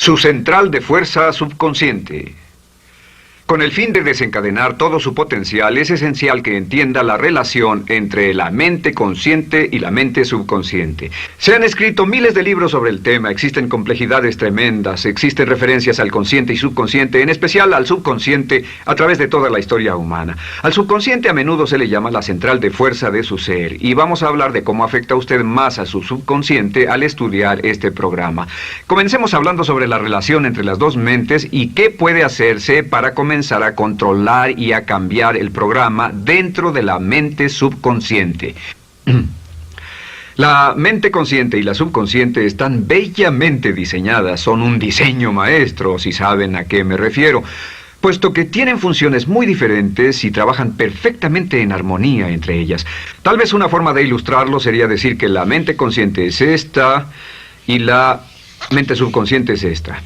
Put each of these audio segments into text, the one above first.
Su central de fuerza subconsciente. Con el fin de desencadenar todo su potencial, es esencial que entienda la relación entre la mente consciente y la mente subconsciente. Se han escrito miles de libros sobre el tema, existen complejidades tremendas, existen referencias al consciente y subconsciente, en especial al subconsciente, a través de toda la historia humana. Al subconsciente a menudo se le llama la central de fuerza de su ser, y vamos a hablar de cómo afecta a usted más a su subconsciente al estudiar este programa. Comencemos hablando sobre la relación entre las dos mentes y qué puede hacerse para comenzar a controlar y a cambiar el programa dentro de la mente subconsciente. La mente consciente y la subconsciente están bellamente diseñadas, son un diseño maestro, si saben a qué me refiero, puesto que tienen funciones muy diferentes y trabajan perfectamente en armonía entre ellas. Tal vez una forma de ilustrarlo sería decir que la mente consciente es esta y la mente subconsciente es esta.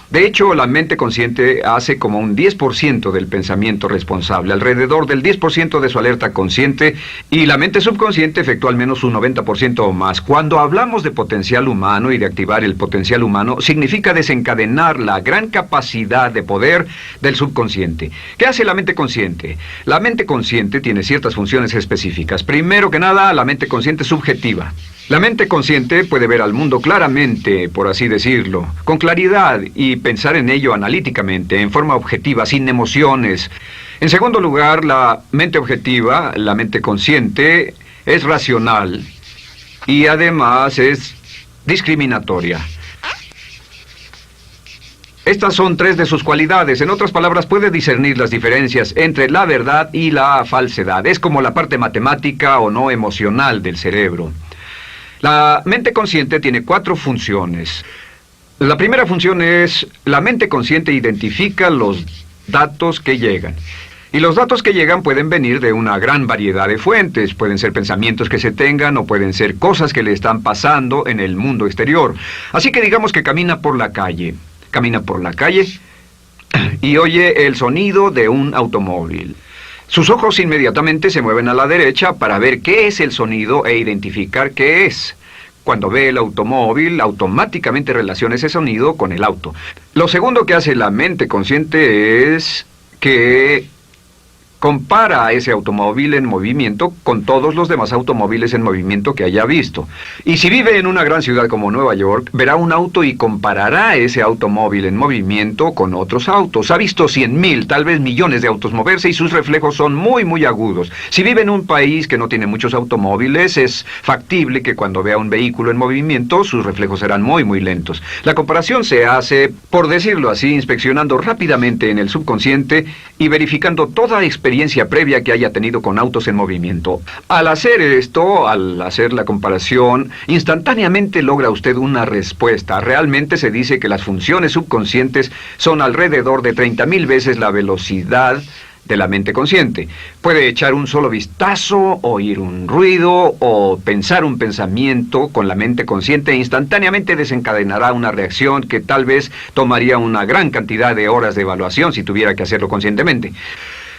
De hecho, la mente consciente hace como un 10% del pensamiento responsable, alrededor del 10% de su alerta consciente, y la mente subconsciente efectúa al menos un 90% o más. Cuando hablamos de potencial humano y de activar el potencial humano, significa desencadenar la gran capacidad de poder del subconsciente. ¿Qué hace la mente consciente? La mente consciente tiene ciertas funciones específicas. Primero que nada, la mente consciente subjetiva. La mente consciente puede ver al mundo claramente, por así decirlo, con claridad y pensar en ello analíticamente, en forma objetiva, sin emociones. En segundo lugar, la mente objetiva, la mente consciente, es racional y además es discriminatoria. Estas son tres de sus cualidades. En otras palabras, puede discernir las diferencias entre la verdad y la falsedad. Es como la parte matemática o no emocional del cerebro. La mente consciente tiene 4 funciones. La primera función es, la mente consciente identifica los datos que llegan. Y los datos que llegan pueden venir de una gran variedad de fuentes. Pueden ser pensamientos que se tengan o pueden ser cosas que le están pasando en el mundo exterior. Así que digamos que camina por la calle. Camina por la calle y oye el sonido de un automóvil. Sus ojos inmediatamente se mueven a la derecha para ver qué es el sonido e identificar qué es. Cuando ve el automóvil, automáticamente relaciona ese sonido con el auto. Lo segundo que hace la mente consciente es que compara a ese automóvil en movimiento con todos los demás automóviles en movimiento que haya visto. Y si vive en una gran ciudad como Nueva York, verá un auto y comparará ese automóvil en movimiento con otros autos. Ha visto 100,000, tal vez millones de autos moverse y sus reflejos son muy, muy agudos. Si vive en un país que no tiene muchos automóviles, es factible que cuando vea un vehículo en movimiento, sus reflejos serán muy, muy lentos. La comparación se hace, por decirlo así, inspeccionando rápidamente en el subconsciente y verificando toda experiencia previa que haya tenido con autos en movimiento. Al hacer esto, al hacer la comparación, instantáneamente logra usted una respuesta. Realmente se dice que las funciones subconscientes son alrededor de 30,000 veces la velocidad de la mente consciente. Puede echar un solo vistazo, oír un ruido o pensar un pensamiento con la mente consciente e instantáneamente desencadenará una reacción que tal vez tomaría una gran cantidad de horas de evaluación si tuviera que hacerlo conscientemente.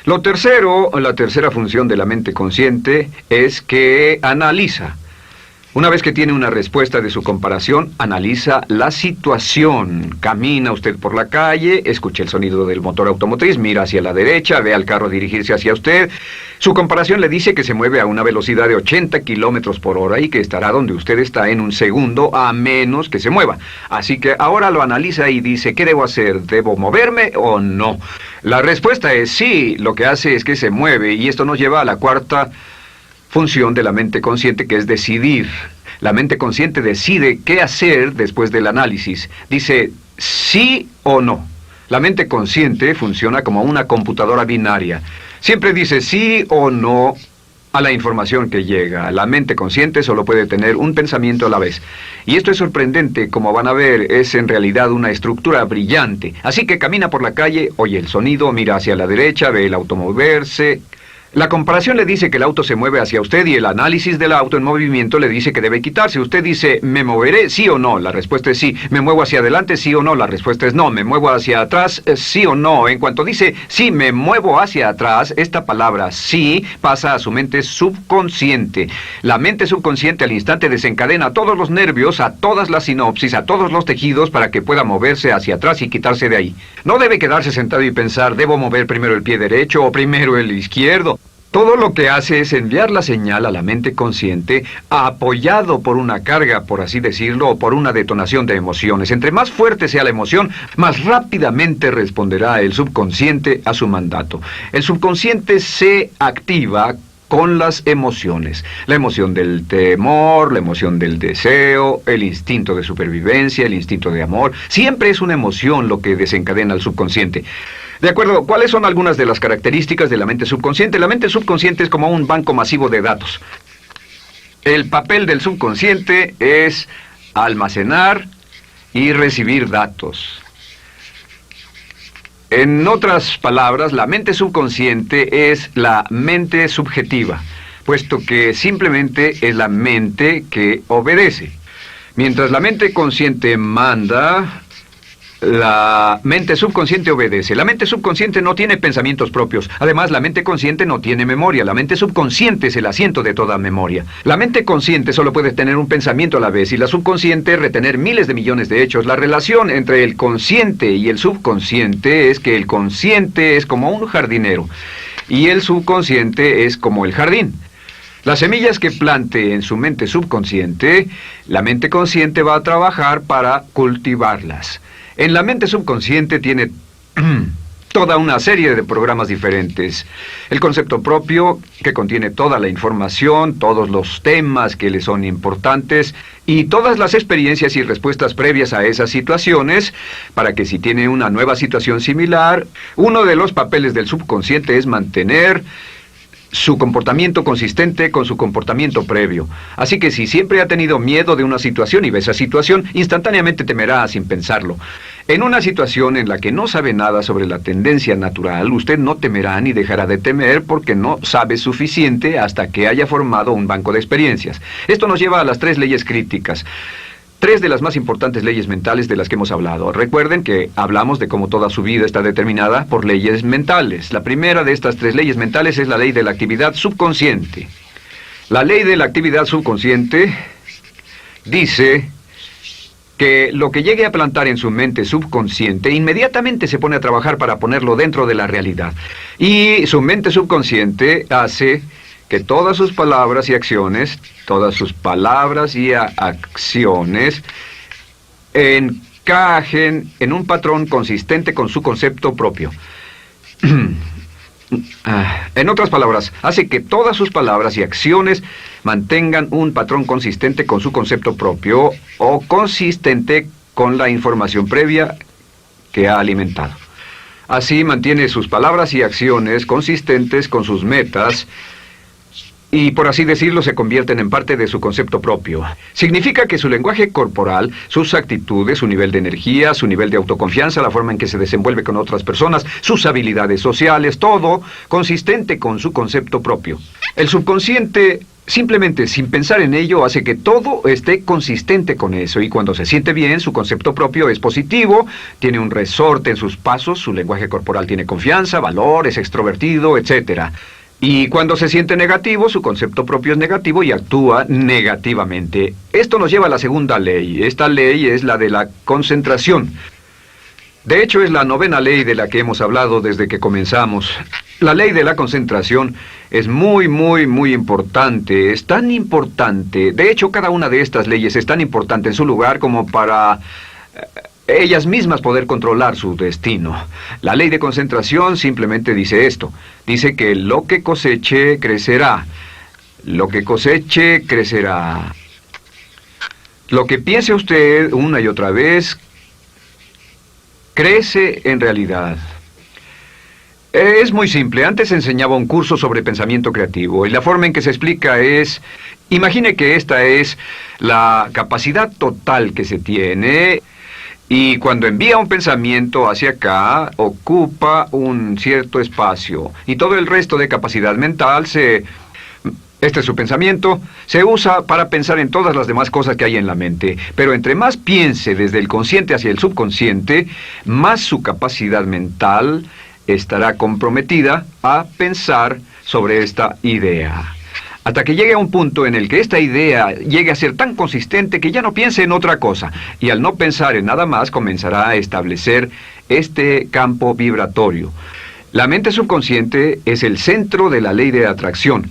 La tercera función de la mente consciente es que analiza. Una vez que tiene una respuesta de su comparación, analiza la situación. Camina usted por la calle, escucha el sonido del motor automotriz, mira hacia la derecha, ve al carro dirigirse hacia usted. Su comparación le dice que se mueve a una velocidad de 80 kilómetros por hora y que estará donde usted está en un segundo, a menos que se mueva. Así que ahora lo analiza y dice, ¿qué debo hacer? ¿Debo moverme o no? La respuesta es sí. Lo que hace es que se mueve, y esto nos lleva a la cuarta función de la mente consciente, que es decidir. La mente consciente decide qué hacer después del análisis. Dice sí o no. La mente consciente funciona como una computadora binaria. Siempre dice sí o no a la información que llega. La mente consciente solo puede tener un pensamiento a la vez. Y esto es sorprendente, como van a ver, es en realidad una estructura brillante. Así que camina por la calle, oye el sonido, mira hacia la derecha, ve el auto moverse. La comparación le dice que el auto se mueve hacia usted y el análisis del auto en movimiento le dice que debe quitarse. Usted dice, ¿me moveré? ¿Sí o no? La respuesta es sí. ¿Me muevo hacia adelante? ¿Sí o no? La respuesta es no. ¿Me muevo hacia atrás? ¿Sí o no? En cuanto dice, sí, me muevo hacia atrás, esta palabra sí pasa a su mente subconsciente. La mente subconsciente al instante desencadena a todos los nervios, a todas las sinapsis, a todos los tejidos para que pueda moverse hacia atrás y quitarse de ahí. No debe quedarse sentado y pensar, ¿debo mover primero el pie derecho o primero el izquierdo? Todo lo que hace es enviar la señal a la mente consciente, apoyado por una carga, por así decirlo, o por una detonación de emociones. Entre más fuerte sea la emoción, más rápidamente responderá el subconsciente a su mandato. El subconsciente se activa con las emociones. La emoción del temor, la emoción del deseo, el instinto de supervivencia, el instinto de amor. Siempre es una emoción lo que desencadena al subconsciente. De acuerdo, ¿cuáles son algunas de las características de la mente subconsciente? La mente subconsciente es como un banco masivo de datos. El papel del subconsciente es almacenar y recibir datos. En otras palabras, la mente subconsciente es la mente subjetiva, puesto que simplemente es la mente que obedece. Mientras la mente consciente manda, la mente subconsciente obedece. La mente subconsciente no tiene pensamientos propios. Además, la mente consciente no tiene memoria. La mente subconsciente es el asiento de toda memoria. La mente consciente solo puede tener un pensamiento a la vez y la subconsciente retener miles de millones de hechos. La relación entre el consciente y el subconsciente es que el consciente es como un jardinero y el subconsciente es como el jardín. Las semillas que plante en su mente subconsciente, la mente consciente va a trabajar para cultivarlas. En la mente subconsciente tiene toda una serie de programas diferentes. El concepto propio, que contiene toda la información, todos los temas que le son importantes y todas las experiencias y respuestas previas a esas situaciones, para que si tiene una nueva situación similar, uno de los papeles del subconsciente es mantener su comportamiento consistente con su comportamiento previo. Así que si siempre ha tenido miedo de una situación y ve esa situación, instantáneamente temerá sin pensarlo. En una situación en la que no sabe nada sobre la tendencia natural, usted no temerá ni dejará de temer porque no sabe suficiente hasta que haya formado un banco de experiencias. Esto nos lleva a las 3 leyes críticas. 3 de las más importantes leyes mentales de las que hemos hablado. Recuerden que hablamos de cómo toda su vida está determinada por leyes mentales. La primera de estas 3 leyes mentales es la ley de la actividad subconsciente. La ley de la actividad subconsciente dice que lo que llegue a plantar en su mente subconsciente inmediatamente se pone a trabajar para ponerlo dentro de la realidad. Y su mente subconsciente hace que todas sus palabras y acciones encajen en un patrón consistente con su concepto propio. En otras palabras, hace que todas sus palabras y acciones mantengan un patrón consistente con su concepto propio o consistente con la información previa que ha alimentado. Así mantiene sus palabras y acciones consistentes con sus metas y, por así decirlo, se convierten en parte de su concepto propio. Significa que su lenguaje corporal, sus actitudes, su nivel de energía, su nivel de autoconfianza, la forma en que se desenvuelve con otras personas, sus habilidades sociales, todo consistente con su concepto propio. El subconsciente, simplemente sin pensar en ello, hace que todo esté consistente con eso, y cuando se siente bien, su concepto propio es positivo, tiene un resorte en sus pasos, su lenguaje corporal tiene confianza, valor, es extrovertido, etc. Y cuando se siente negativo, su concepto propio es negativo y actúa negativamente. Esto nos lleva a la segunda ley. Esta ley es la de la concentración. De hecho, es la 9ª ley de la que hemos hablado desde que comenzamos. La ley de la concentración es muy importante. Es tan importante. De hecho, cada una de estas leyes es tan importante en su lugar como para ellas mismas poder controlar su destino. La ley de concentración simplemente dice esto. Dice que lo que coseche, crecerá. Lo que coseche, crecerá. Lo que piense usted una y otra vez, crece en realidad. Es muy simple. Antes enseñaba un curso sobre pensamiento creativo y la forma en que se explica es: imagine que esta es la capacidad total que se tiene Y cuando envía un pensamiento hacia acá, ocupa un cierto espacio. Y todo el resto de capacidad mental este es su pensamiento, se usa para pensar en todas las demás cosas que hay en la mente. Pero entre más piense desde el consciente hacia el subconsciente, más su capacidad mental estará comprometida a pensar sobre esta idea. Hasta que llegue a un punto en el que esta idea llegue a ser tan consistente que ya no piense en otra cosa. Y al no pensar en nada más, comenzará a establecer este campo vibratorio. La mente subconsciente es el centro de la ley de atracción,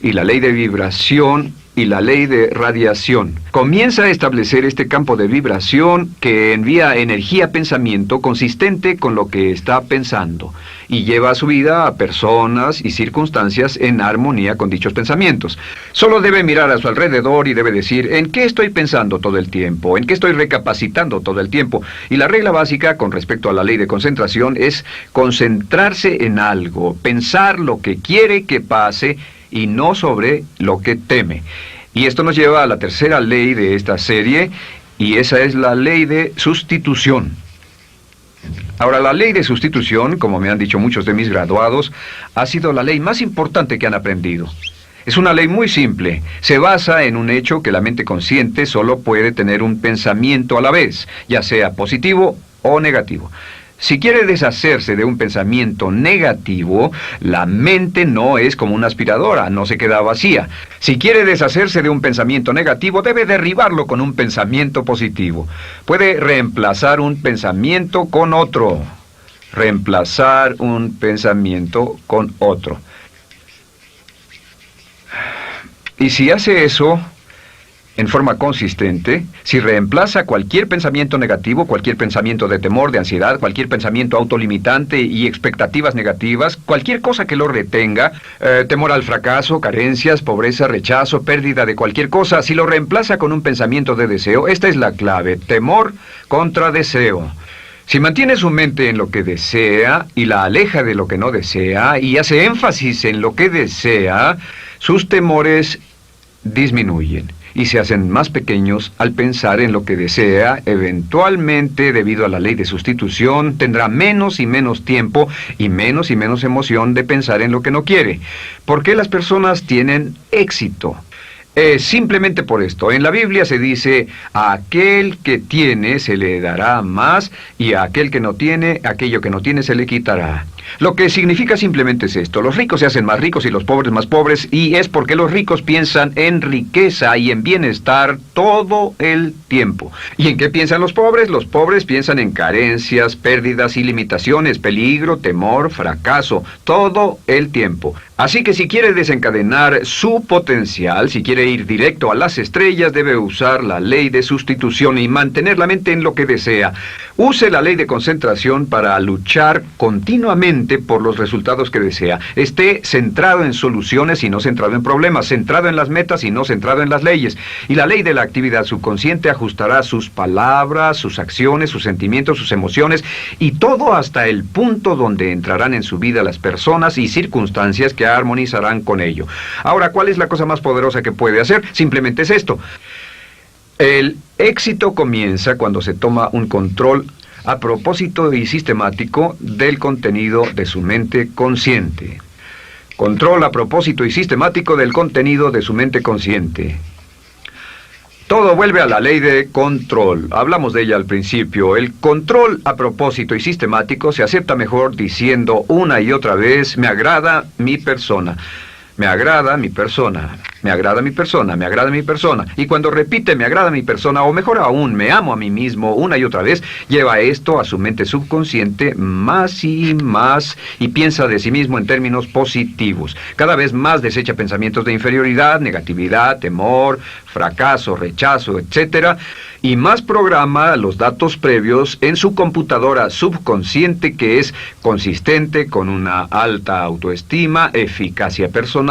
y la ley de vibración y la ley de radiación. Comienza a establecer este campo de vibración que envía energía a pensamiento consistente con lo que está pensando y lleva a su vida a personas y circunstancias en armonía con dichos pensamientos. Solo debe mirar a su alrededor y debe decir, ¿en qué estoy pensando todo el tiempo? ¿En qué estoy recapacitando todo el tiempo? Y la regla básica con respecto a la ley de concentración es concentrarse en algo, pensar lo que quiere que pase y no sobre lo que teme. Y esto nos lleva a la tercera ley de esta serie, y esa es la ley de sustitución. Ahora, la ley de sustitución, como me han dicho muchos de mis graduados, ha sido la ley más importante que han aprendido. Es una ley muy simple. Se basa en un hecho que la mente consciente solo puede tener un pensamiento a la vez, ya sea positivo o negativo. Si quiere deshacerse de un pensamiento negativo, la mente no es como una aspiradora, no se queda vacía. Si quiere deshacerse de un pensamiento negativo, debe derribarlo con un pensamiento positivo. Puede reemplazar un pensamiento con otro. Reemplazar un pensamiento con otro. Y si hace eso en forma consistente, si reemplaza cualquier pensamiento negativo, cualquier pensamiento de temor, de ansiedad, cualquier pensamiento autolimitante y expectativas negativas, cualquier cosa que lo retenga, temor al fracaso, carencias, pobreza, rechazo, pérdida de cualquier cosa, si lo reemplaza con un pensamiento de deseo, esta es la clave: temor contra deseo. Si mantiene su mente en lo que desea y la aleja de lo que no desea y hace énfasis en lo que desea, sus temores disminuyen y se hacen más pequeños al pensar en lo que desea. Eventualmente, debido a la ley de sustitución, tendrá menos y menos tiempo y menos emoción de pensar en lo que no quiere. ¿Por qué las personas tienen éxito? Simplemente por esto. En la Biblia se dice, a aquel que tiene se le dará más, y a aquel que no tiene, aquello que no tiene se le quitará. Lo que significa simplemente es esto: los ricos se hacen más ricos y los pobres más pobres, y es porque los ricos piensan en riqueza y en bienestar todo el tiempo. ¿Y en qué piensan los pobres? Los pobres piensan en carencias, pérdidas y limitaciones, peligro, temor, fracaso, todo el tiempo. Así que si quiere desencadenar su potencial, si quiere ir directo a las estrellas, debe usar la ley de sustitución y mantener la mente en lo que desea. Use la ley de concentración para luchar continuamente por los resultados que desea. Esté centrado en soluciones y no centrado en problemas, centrado en las metas y no centrado en las leyes. Y la ley de la actividad subconsciente ajustará sus palabras, sus acciones, sus sentimientos, sus emociones y todo hasta el punto donde entrarán en su vida las personas y circunstancias que armonizarán con ello. Ahora, ¿cuál es la cosa más poderosa que puede hacer? Simplemente es esto. El éxito comienza cuando se toma un control a propósito y sistemático del contenido de su mente consciente. Control a propósito y sistemático del contenido de su mente consciente. Todo vuelve a la ley de control. Hablamos de ella al principio. El control a propósito y sistemático se acepta mejor diciendo una y otra vez: me agrada mi persona. Me agrada mi persona, me agrada mi persona, me agrada mi persona. Y cuando repite me agrada mi persona, o mejor aún, me amo a mí mismo una y otra vez, lleva esto a su mente subconsciente más y más y piensa de sí mismo en términos positivos. Cada vez más desecha pensamientos de inferioridad, negatividad, temor, fracaso, rechazo, etc. Y más programa los datos previos en su computadora subconsciente, que es consistente con una alta autoestima, eficacia personal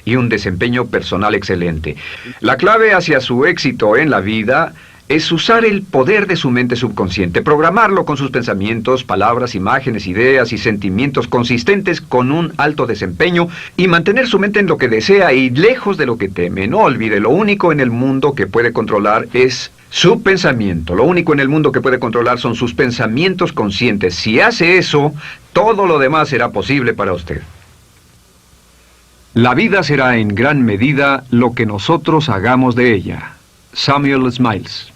y un desempeño personal excelente. La clave hacia su éxito en la vida es usar el poder de su mente subconsciente, programarlo con sus pensamientos, palabras, imágenes, ideas y sentimientos consistentes con un alto desempeño y mantener su mente en lo que desea y lejos de lo que teme. No olvide, lo único en el mundo que puede controlar es su pensamiento. Lo único en el mundo que puede controlar son sus pensamientos conscientes. Si hace eso, todo lo demás será posible para usted. La vida será en gran medida lo que nosotros hagamos de ella. Samuel Smiles.